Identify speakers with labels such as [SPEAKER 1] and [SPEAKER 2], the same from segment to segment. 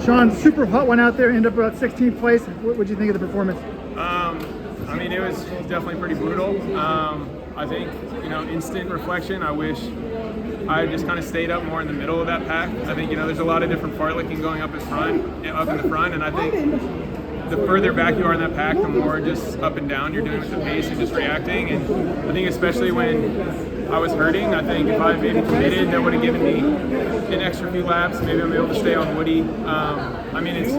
[SPEAKER 1] Sean, super hot one out there, ended up about 16th place. What would you think of the performance?
[SPEAKER 2] I mean, it was definitely pretty brutal. I think, instant reflection, I wish I just kind of stayed up more in the middle of that pack. I think, there's a lot of different fartlekking going up in the front, and I think the further back you are in that pack, the more just up and down you're doing with the pace and just reacting. And I think especially when I was hurting, I think if I maybe committed, that would have given me an extra few laps. Maybe I'm able to stay on Woody. I mean, it's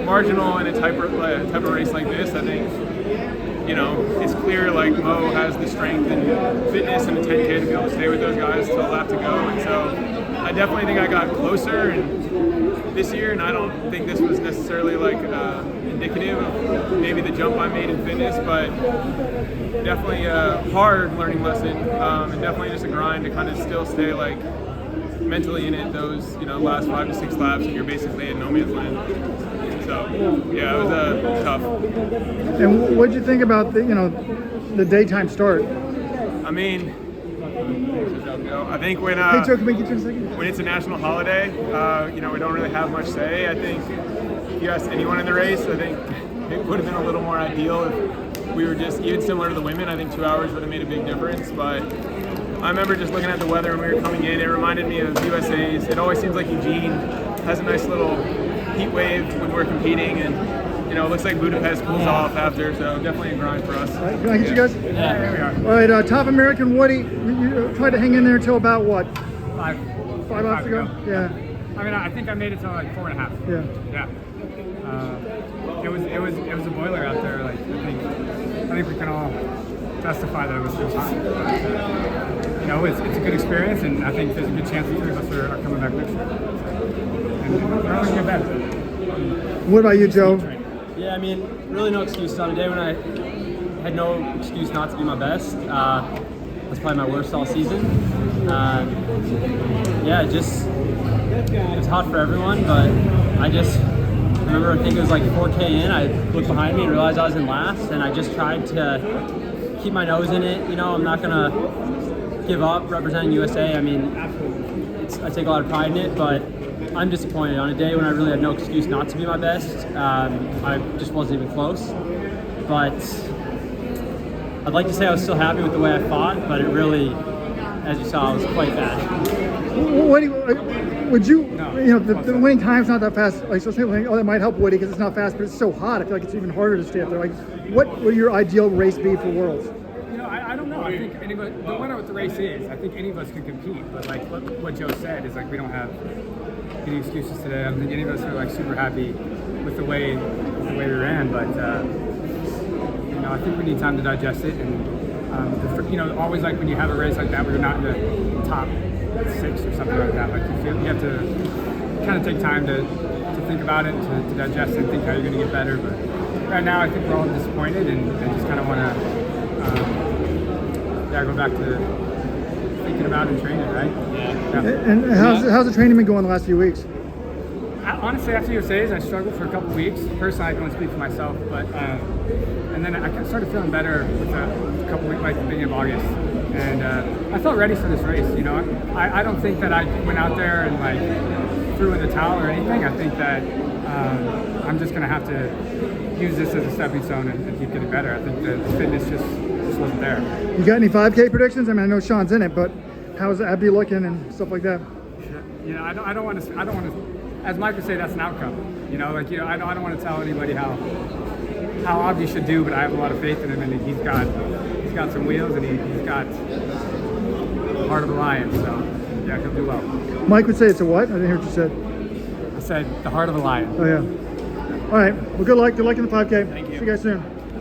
[SPEAKER 2] marginal in a type of race like this. I think, it's clear like Mo has the strength and fitness and the 10K to be able to stay with those guys till a lap to go. And so I definitely think I got closer this year, and I don't think this was necessarily like indicative of maybe the jump I made in fitness, but definitely a hard learning lesson, and definitely just a grind to kind of still stay like mentally in it those last 5 to 6 laps, and you're basically in no man's land. So yeah, it was tough.
[SPEAKER 1] And what did you think about the daytime start?
[SPEAKER 2] I mean, I think when
[SPEAKER 1] hey Joe, can we get you a second?
[SPEAKER 2] When it's a national holiday, we don't really have much say. I think if you asked anyone in the race, I think it would have been a little more ideal if we were just even similar to the women. I think 2 hours would have made a big difference, but I remember just looking at the weather when we were coming in. It reminded me of USA's. It always seems like Eugene has a nice little heat wave when we're competing, and it looks like Budapest cools off after, so definitely a grind for us.
[SPEAKER 1] All right, can I get you guys?
[SPEAKER 2] Yeah, here we are.
[SPEAKER 1] All right, top American Woody, you tried to hang in there until about what?
[SPEAKER 3] 5
[SPEAKER 1] laps ago? Yeah.
[SPEAKER 3] I mean, I think I made it to like 4.5.
[SPEAKER 1] Yeah.
[SPEAKER 3] It was a boiler out there. Like I think we can all testify that it was just hot. But, it's a good experience, and I think there's a good chance the three of us are coming back next year. And we're only gonna get better.
[SPEAKER 1] What about you, Joe?
[SPEAKER 4] Yeah, I mean, really no excuse. On a day when I had no excuse not to be my best, was probably my worst all season. It was hot for everyone, but I just remember, I think it was like 4K in, I looked behind me and realized I was in last, and I just tried to keep my nose in it. I'm not gonna give up representing USA. I mean, I take a lot of pride in it, but I'm disappointed. On a day when I really had no excuse not to be my best, I just wasn't even close. But I'd like to say I was still happy with the way I fought, but it really, as you saw, was quite bad.
[SPEAKER 1] Would you, the winning time's not that fast. Like, so saying, that might help Woody because it's not fast, but it's so hot. I feel like it's even harder to stay up there. Like, what would your ideal race be for Worlds?
[SPEAKER 3] I don't know. I think anybody, no matter what the race is, I think any of us can compete. But like what Joe said is like we don't have any excuses today. I don't think any of us are like super happy with the way we ran. But I think we need time to digest it. And always like when you have a race like that where you're not in the top 6 or something like that, like you have to kind of take time to think about it, to digest it, and think how you're going to get better. But right now, I think we're all disappointed and just kind of want to go back to thinking about and training, right? Yeah.
[SPEAKER 1] And how's the training been going the last few weeks?
[SPEAKER 3] Honestly, after USA's, I struggled for a couple weeks. Personally, I can only speak for myself, but and then I started feeling better with a couple weeks, like the beginning of August, and I felt ready for this race. I don't think that I went out there and like threw in the towel or anything. I think that I'm just going to have to use this as a stepping stone and keep getting better. I think the fitness just wasn't there.
[SPEAKER 1] You got any 5K predictions? I mean, I know Sean's in it, but how's Abby looking and stuff like that?
[SPEAKER 3] I don't want to. As Mike would say, that's an outcome. I don't want to tell anybody how Abby should do, but I have a lot of faith in him, and he's got some wheels, and he's got the heart of a lion. So yeah, he'll do well.
[SPEAKER 1] Mike would say it's a what? I didn't hear what you said.
[SPEAKER 3] I said the heart of a lion.
[SPEAKER 1] Oh yeah. All right. Well, good luck. Good luck in the 5K.
[SPEAKER 2] Thank you.
[SPEAKER 1] See you guys soon.